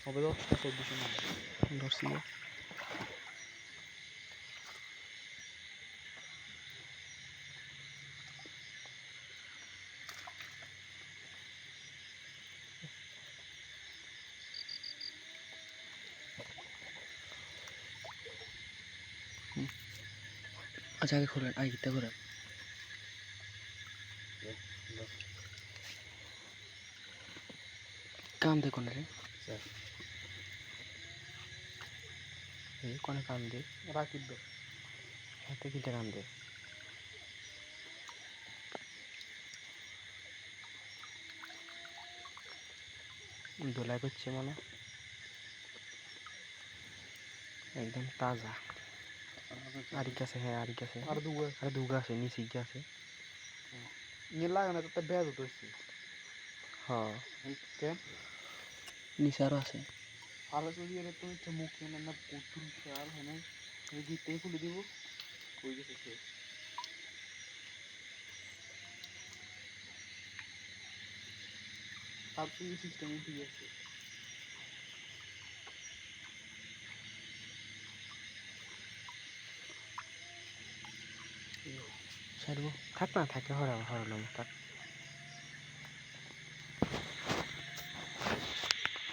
হবে 10টা 1400 না ধরছি যে। আচ্ছা আগে খোলেন, আগে গীতটা করেন। কাম দে কোনে রে? এই কোনে কাম দে? রাকিব দে হাতে কিটা কাম দে? দোলাই করছে মনে, একদম তাজা। আরিক আছে, হ্যাঁ আরিক আছে, আর দুগা আরে দুগা আছে, নিচে গিয়ে আছে। নিয়ে লাগানো তো বেদ হইছে হ্যাঁ কেন নিচে আরো আছে। আর যদি এর তো ইচ্ছা মুখ কেন না পুতুল খেয়াল হয় না এই গিটে খুলে দিব কই গেছে সে আর তুই সিস্টেম ঠিক আছে সারবো থাক না, থাকে হরালাম থাক।